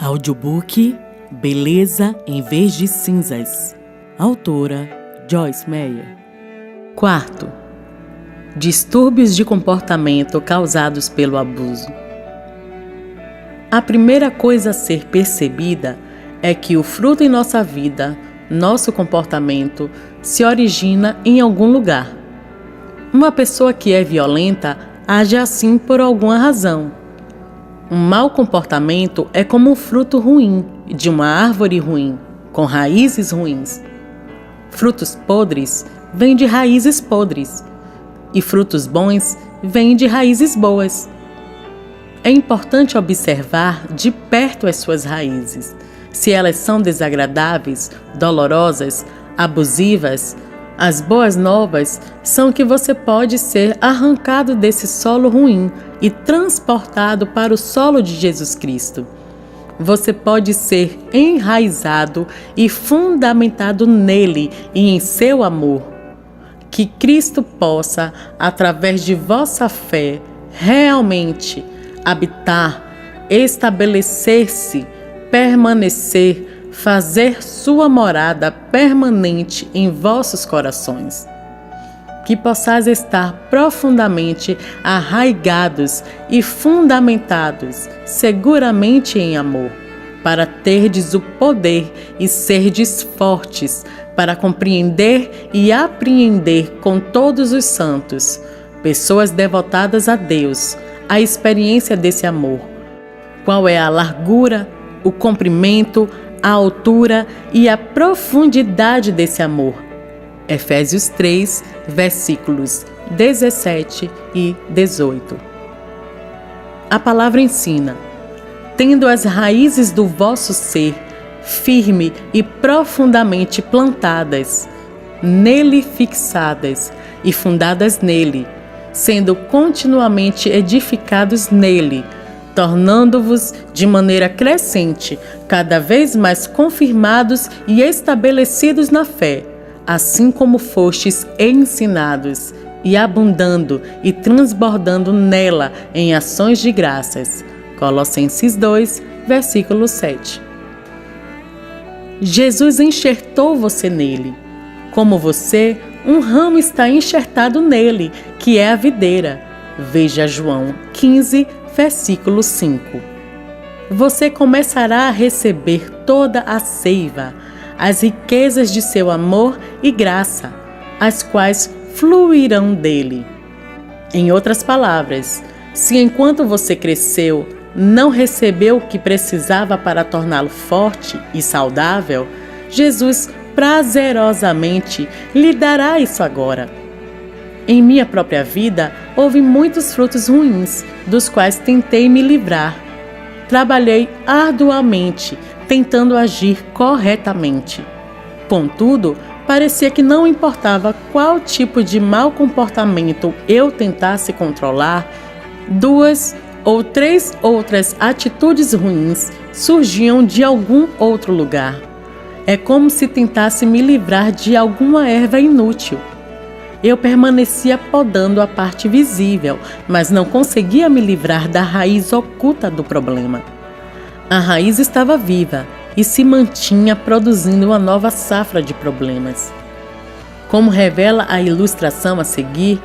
Audiobook Beleza em Vez de Cinzas. Autora Joyce Meyer. Quarto, distúrbios de comportamento causados pelo abuso. A primeira coisa a ser percebida é que o fruto em nossa vida, nosso comportamento, se origina em algum lugar. Uma pessoa que é violenta age assim por alguma razão. Um mau comportamento é como um fruto ruim de uma árvore ruim, com raízes ruins. Frutos podres vêm de raízes podres, e frutos bons vêm de raízes boas. É importante observar de perto as suas raízes. Se elas são desagradáveis, dolorosas, abusivas, as boas novas são que você pode ser arrancado desse solo ruim e transportado para o solo de Jesus Cristo. Você pode ser enraizado e fundamentado nele e em seu amor. Que Cristo possa, através de vossa fé, realmente habitar, estabelecer-se, permanecer, fazer sua morada permanente em vossos corações. Que possais estar profundamente arraigados e fundamentados seguramente em amor, para terdes o poder e serdes fortes para compreender e apreender com todos os santos, pessoas devotadas a Deus, a experiência desse amor. Qual é a largura, o comprimento, a altura e a profundidade desse amor? Efésios 3, versículos 17 e 18. A palavra ensina: tendo as raízes do vosso ser firme e profundamente plantadas, nele fixadas e fundadas nele, sendo continuamente edificados nele, tornando-vos de maneira crescente, cada vez mais confirmados e estabelecidos na fé, assim como fostes ensinados, e abundando e transbordando nela em ações de graças. Colossenses 2, versículo 7. Jesus enxertou você nele. Como você, um ramo está enxertado nele, que é a videira. Veja João 15, versículo 5. Você começará a receber toda a seiva, as riquezas de seu amor e graça, as quais fluirão dele. Em outras palavras, se enquanto você cresceu, não recebeu o que precisava para torná-lo forte e saudável, Jesus prazerosamente lhe dará isso agora. Em minha própria vida, houve muitos frutos ruins, dos quais tentei me livrar. Trabalhei arduamente, tentando agir corretamente. Contudo, parecia que não importava qual tipo de mau comportamento eu tentasse controlar, 2 ou 3 outras atitudes ruins surgiam de algum outro lugar. É como se tentasse me livrar de alguma erva inútil. Eu permanecia podando a parte visível, mas não conseguia me livrar da raiz oculta do problema. A raiz estava viva e se mantinha produzindo uma nova safra de problemas. Como revela a ilustração a seguir,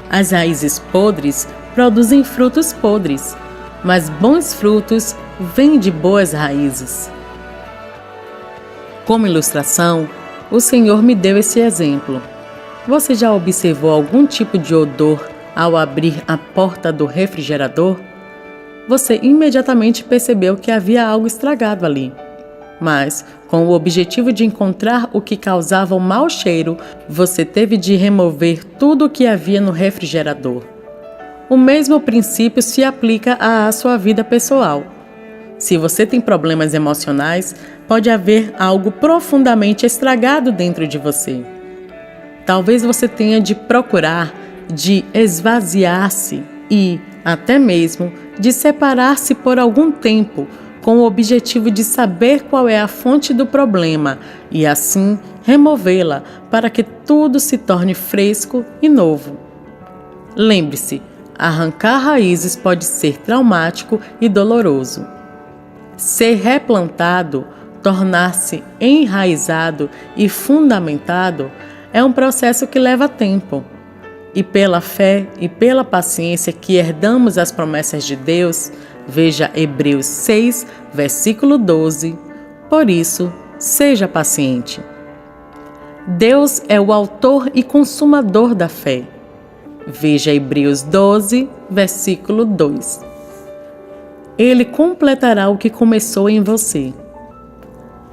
as raízes podres produzem frutos podres, mas bons frutos vêm de boas raízes. Como ilustração, o Senhor me deu esse exemplo. Você já observou algum tipo de odor ao abrir a porta do refrigerador? Você imediatamente percebeu que havia algo estragado ali. Mas, com o objetivo de encontrar o que causava o mau cheiro, você teve de remover tudo o que havia no refrigerador. O mesmo princípio se aplica à sua vida pessoal. Se você tem problemas emocionais, pode haver algo profundamente estragado dentro de você. Talvez você tenha de procurar, de esvaziar-se e, até mesmo, de separar-se por algum tempo, com o objetivo de saber qual é a fonte do problema e, assim, removê-la para que tudo se torne fresco e novo. Lembre-se, arrancar raízes pode ser traumático e doloroso. Ser replantado, tornar-se enraizado e fundamentado é um processo que leva tempo. E pela fé e pela paciência que herdamos as promessas de Deus, veja Hebreus 6, versículo 12, por isso, seja paciente. Deus é o autor e consumador da fé. Veja Hebreus 12, versículo 2. Ele completará o que começou em você.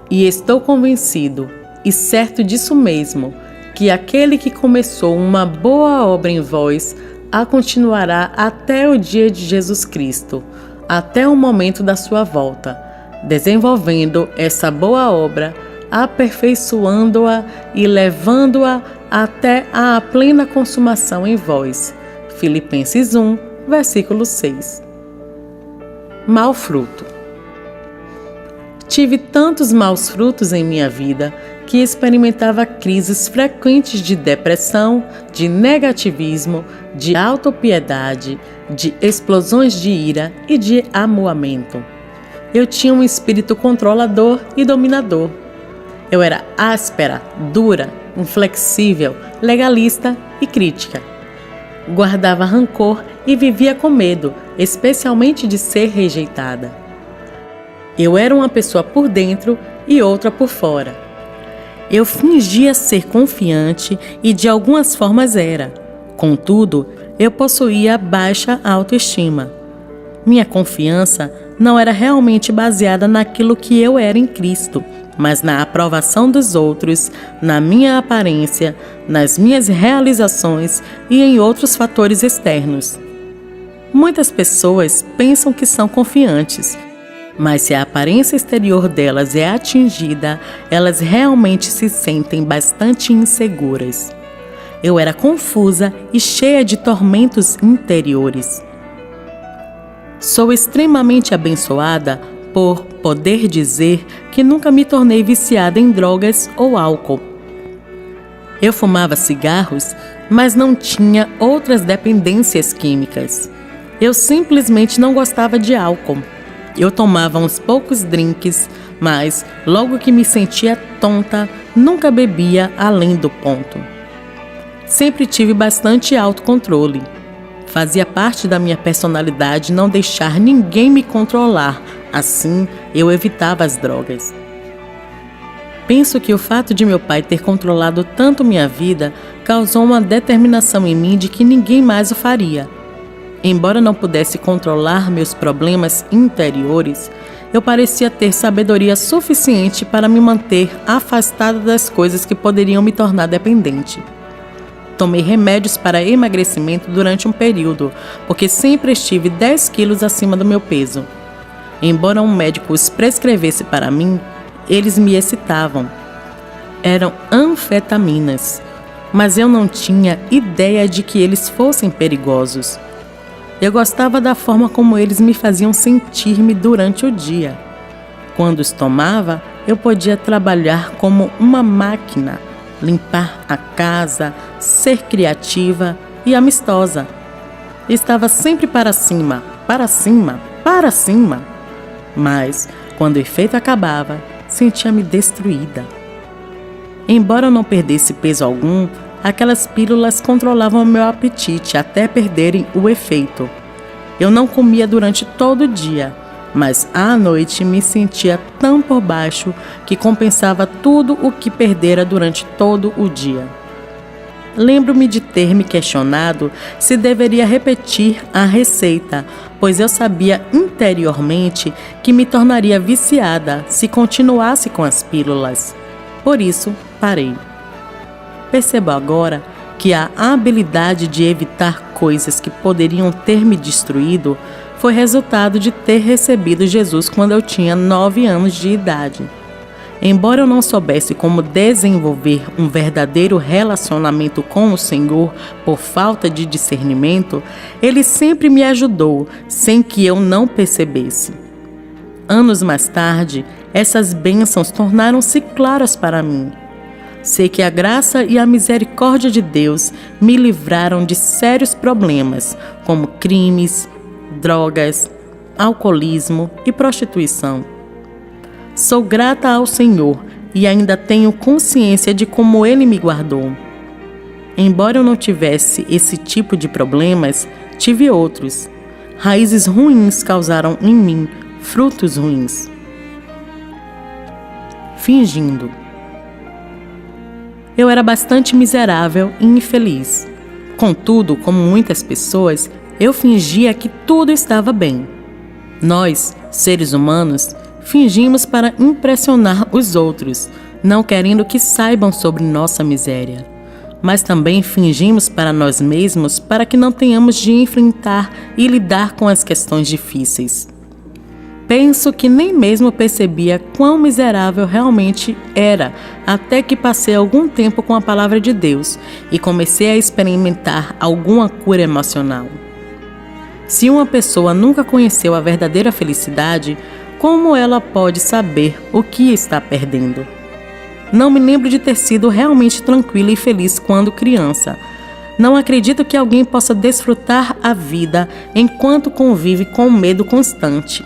E estou convencido, e certo disso mesmo, que aquele que começou uma boa obra em vós a continuará até o dia de Jesus Cristo, até o momento da sua volta, desenvolvendo essa boa obra, aperfeiçoando-a e levando-a até a plena consumação em vós. Filipenses 1, versículo 6. Mau fruto. Tive tantos maus frutos em minha vida que experimentava crises frequentes de depressão, de negativismo, de autopiedade, de explosões de ira e de amuamento. Eu tinha um espírito controlador e dominador. Eu era áspera, dura, inflexível, legalista e crítica. Guardava rancor e vivia com medo, especialmente de ser rejeitada. Eu era uma pessoa por dentro e outra por fora. Eu fingia ser confiante e de algumas formas era. Contudo, eu possuía baixa autoestima. Minha confiança não era realmente baseada naquilo que eu era em Cristo, mas na aprovação dos outros, na minha aparência, nas minhas realizações e em outros fatores externos. Muitas pessoas pensam que são confiantes, mas se a aparência exterior delas é atingida, elas realmente se sentem bastante inseguras. Eu era confusa e cheia de tormentos interiores. Sou extremamente abençoada por poder dizer que nunca me tornei viciada em drogas ou álcool. Eu fumava cigarros, mas não tinha outras dependências químicas. Eu simplesmente não gostava de álcool. Eu tomava uns poucos drinks, mas logo que me sentia tonta, nunca bebia além do ponto. Sempre tive bastante autocontrole. Fazia parte da minha personalidade não deixar ninguém me controlar, assim eu evitava as drogas. Penso que o fato de meu pai ter controlado tanto minha vida causou uma determinação em mim de que ninguém mais o faria. Embora não pudesse controlar meus problemas interiores, eu parecia ter sabedoria suficiente para me manter afastada das coisas que poderiam me tornar dependente. Tomei remédios para emagrecimento durante um período, porque sempre estive 10 quilos acima do meu peso. Embora um médico os prescrevesse para mim, eles me excitavam. Eram anfetaminas, mas eu não tinha ideia de que eles fossem perigosos. Eu gostava da forma como eles me faziam sentir-me durante o dia. Quando os tomava, eu podia trabalhar como uma máquina, limpar a casa, ser criativa e amistosa. Estava sempre para cima, para cima, para cima. Mas, quando o efeito acabava, sentia-me destruída. Embora eu não perdesse peso algum, aquelas pílulas controlavam meu apetite até perderem o efeito. Eu não comia durante todo o dia, mas à noite me sentia tão por baixo que compensava tudo o que perdera durante todo o dia. Lembro-me de ter me questionado se deveria repetir a receita, pois eu sabia interiormente que me tornaria viciada se continuasse com as pílulas. Por isso, parei. Percebo agora que a habilidade de evitar coisas que poderiam ter me destruído foi resultado de ter recebido Jesus quando eu tinha 9 anos de idade. Embora eu não soubesse como desenvolver um verdadeiro relacionamento com o Senhor por falta de discernimento, Ele sempre me ajudou, sem que eu não percebesse. Anos mais tarde, essas bênçãos tornaram-se claras para mim. Sei que a graça e a misericórdia de Deus me livraram de sérios problemas, como crimes, drogas, alcoolismo e prostituição. Sou grata ao Senhor e ainda tenho consciência de como Ele me guardou. Embora eu não tivesse esse tipo de problemas, tive outros. Raízes ruins causaram em mim frutos ruins. Fingindo. Eu era bastante miserável e infeliz. Contudo, como muitas pessoas, eu fingia que tudo estava bem. Nós, seres humanos, fingimos para impressionar os outros, não querendo que saibam sobre nossa miséria. Mas também fingimos para nós mesmos para que não tenhamos de enfrentar e lidar com as questões difíceis. Penso que nem mesmo percebia quão miserável realmente era, até que passei algum tempo com a palavra de Deus e comecei a experimentar alguma cura emocional. Se uma pessoa nunca conheceu a verdadeira felicidade, como ela pode saber o que está perdendo? Não me lembro de ter sido realmente tranquila e feliz quando criança. Não acredito que alguém possa desfrutar a vida enquanto convive com medo constante.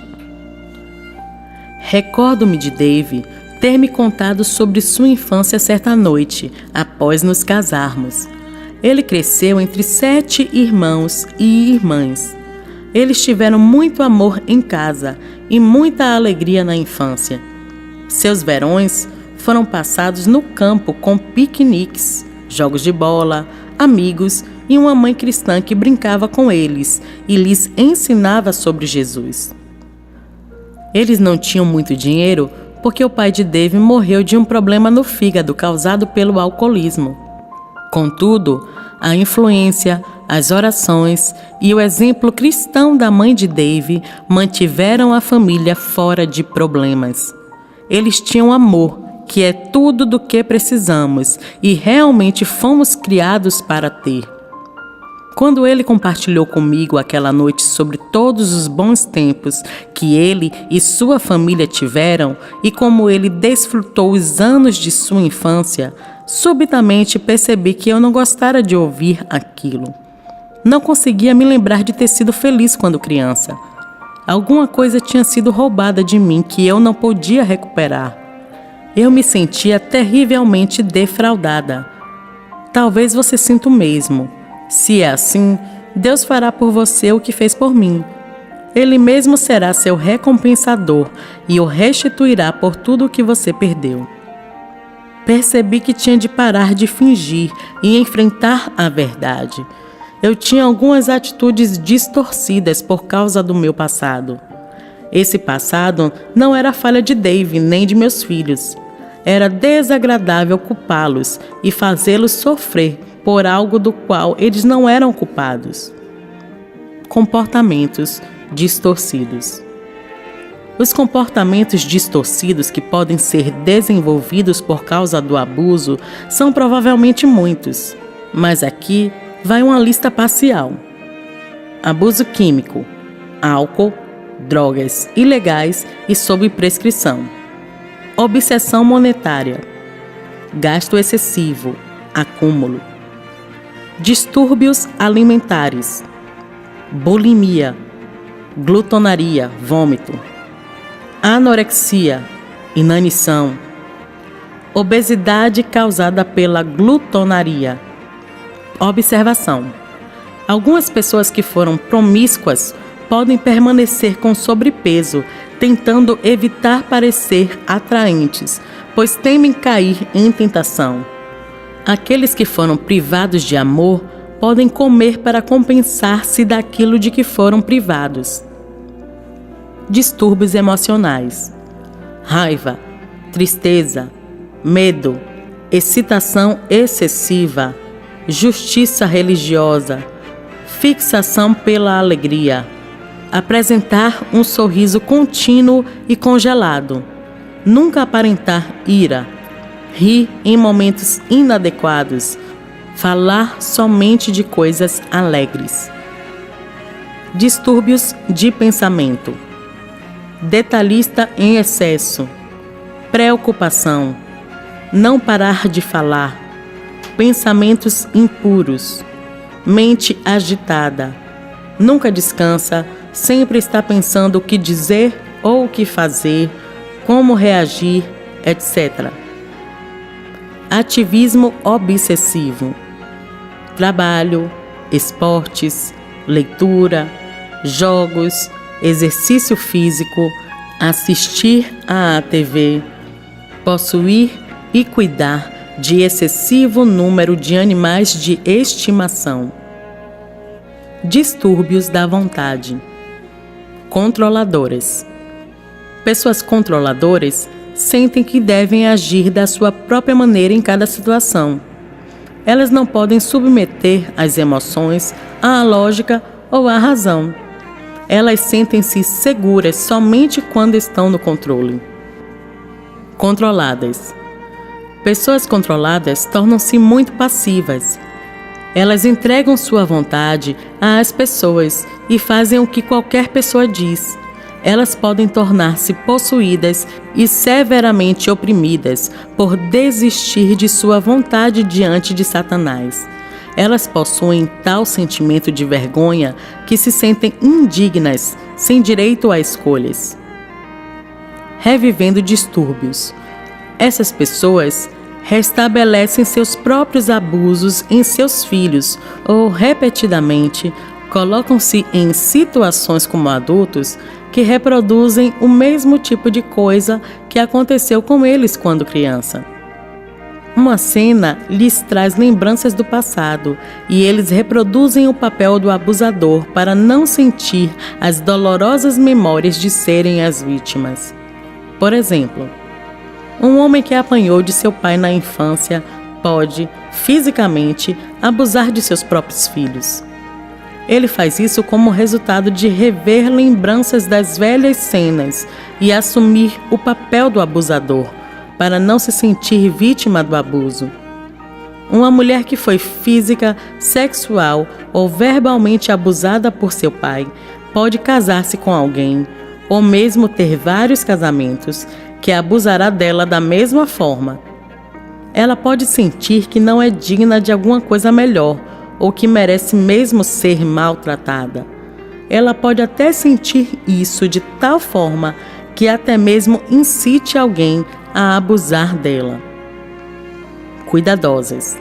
Recordo-me de Dave ter me contado sobre sua infância certa noite, após nos casarmos. Ele cresceu entre 7 irmãos e irmãs. Eles tiveram muito amor em casa e muita alegria na infância. Seus verões foram passados no campo com piqueniques, jogos de bola, amigos e uma mãe cristã que brincava com eles e lhes ensinava sobre Jesus. Eles não tinham muito dinheiro porque o pai de Dave morreu de um problema no fígado causado pelo alcoolismo. Contudo, a influência, as orações e o exemplo cristão da mãe de Dave mantiveram a família fora de problemas. Eles tinham amor, que é tudo do que precisamos e realmente fomos criados para ter. Quando ele compartilhou comigo aquela noite sobre todos os bons tempos que ele e sua família tiveram e como ele desfrutou os anos de sua infância, subitamente percebi que eu não gostara de ouvir aquilo. Não conseguia me lembrar de ter sido feliz quando criança. Alguma coisa tinha sido roubada de mim que eu não podia recuperar. Eu me sentia terrivelmente defraudada. Talvez você sinta o mesmo. Se é assim, Deus fará por você o que fez por mim. Ele mesmo será seu recompensador e o restituirá por tudo o que você perdeu. Percebi que tinha de parar de fingir e enfrentar a verdade. Eu tinha algumas atitudes distorcidas por causa do meu passado. Esse passado não era falha de Dave nem de meus filhos. Era desagradável culpá-los e fazê-los sofrer por algo do qual eles não eram culpados. Comportamentos distorcidos. Os comportamentos distorcidos que podem ser desenvolvidos por causa do abuso são provavelmente muitos, mas aqui vai uma lista parcial. Abuso químico, álcool, drogas ilegais e sob prescrição. Obsessão monetária, gasto excessivo, acúmulo. Distúrbios alimentares, bulimia, glutonaria, vômito, anorexia, inanição, obesidade causada pela glutonaria. Observação: algumas pessoas que foram promíscuas podem permanecer com sobrepeso, tentando evitar parecer atraentes, pois temem cair em tentação. Aqueles que foram privados de amor podem comer para compensar-se daquilo de que foram privados. Distúrbios emocionais: raiva, tristeza, medo, excitação excessiva, justiça religiosa, fixação pela alegria, apresentar um sorriso contínuo e congelado, nunca aparentar ira, rir em momentos inadequados, falar somente de coisas alegres. Distúrbios de pensamento: detalhista em excesso, preocupação, não parar de falar, pensamentos impuros, mente agitada, nunca descansa, sempre está pensando o que dizer ou o que fazer, como reagir, etc. Ativismo obsessivo. Trabalho, esportes, leitura, jogos, exercício físico, assistir à TV, possuir e cuidar de excessivo número de animais de estimação. Distúrbios da vontade. Controladoras. Pessoas controladoras sentem que devem agir da sua própria maneira em cada situação. Elas não podem submeter as emoções à lógica ou à razão. Elas sentem-se seguras somente quando estão no controle. Controladas. Pessoas controladas tornam-se muito passivas. Elas entregam sua vontade às pessoas e fazem o que qualquer pessoa diz. Elas podem tornar-se possuídas e severamente oprimidas por desistir de sua vontade diante de Satanás. Elas possuem tal sentimento de vergonha que se sentem indignas, sem direito a escolhas. Revivendo distúrbios. Essas pessoas restabelecem seus próprios abusos em seus filhos ou, repetidamente, colocam-se em situações como adultos que reproduzem o mesmo tipo de coisa que aconteceu com eles quando criança. Uma cena lhes traz lembranças do passado e eles reproduzem o papel do abusador para não sentir as dolorosas memórias de serem as vítimas. Por exemplo, um homem que apanhou de seu pai na infância pode, fisicamente, abusar de seus próprios filhos. Ele faz isso como resultado de rever lembranças das velhas cenas e assumir o papel do abusador, para não se sentir vítima do abuso. Uma mulher que foi física, sexual ou verbalmente abusada por seu pai pode casar-se com alguém, ou mesmo ter vários casamentos, que abusará dela da mesma forma. Ela pode sentir que não é digna de alguma coisa melhor, ou que merece mesmo ser maltratada. Ela pode até sentir isso de tal forma que até mesmo incite alguém a abusar dela. Cuidadosas.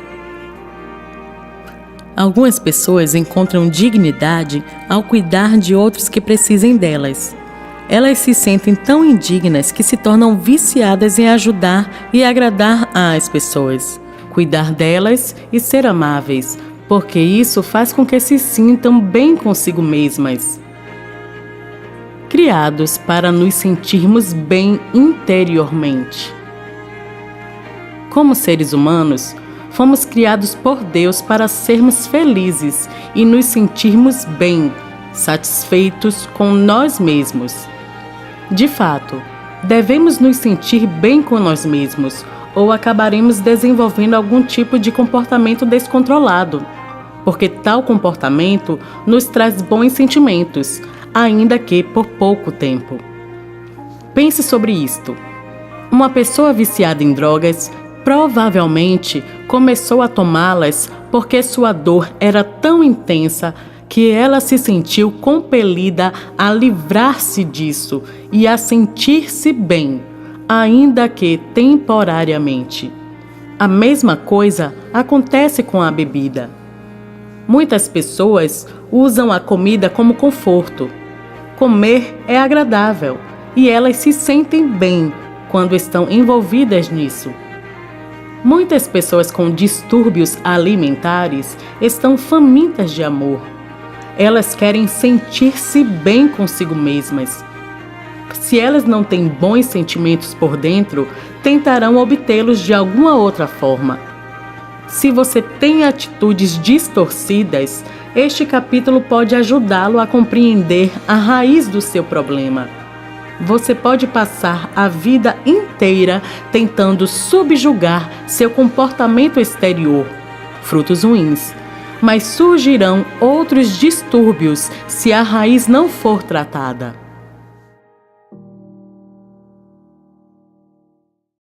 Algumas pessoas encontram dignidade ao cuidar de outros que precisem delas. Elas se sentem tão indignas que se tornam viciadas em ajudar e agradar às pessoas, cuidar delas e ser amáveis, porque isso faz com que se sintam bem consigo mesmas. Criados para nos sentirmos bem interiormente. Como seres humanos, fomos criados por Deus para sermos felizes e nos sentirmos bem, satisfeitos com nós mesmos. De fato, devemos nos sentir bem com nós mesmos, ou acabaremos desenvolvendo algum tipo de comportamento descontrolado, porque tal comportamento nos traz bons sentimentos, ainda que por pouco tempo. Pense sobre isto. Uma pessoa viciada em drogas provavelmente começou a tomá-las porque sua dor era tão intensa que ela se sentiu compelida a livrar-se disso e a sentir-se bem, ainda que temporariamente. A mesma coisa acontece com a bebida. Muitas pessoas usam a comida como conforto. Comer é agradável e elas se sentem bem quando estão envolvidas nisso. Muitas pessoas com distúrbios alimentares estão famintas de amor. Elas querem sentir-se bem consigo mesmas. Se elas não têm bons sentimentos por dentro, tentarão obtê-los de alguma outra forma. Se você tem atitudes distorcidas, este capítulo pode ajudá-lo a compreender a raiz do seu problema. Você pode passar a vida inteira tentando subjugar seu comportamento exterior, frutos ruins, mas surgirão outros distúrbios se a raiz não for tratada.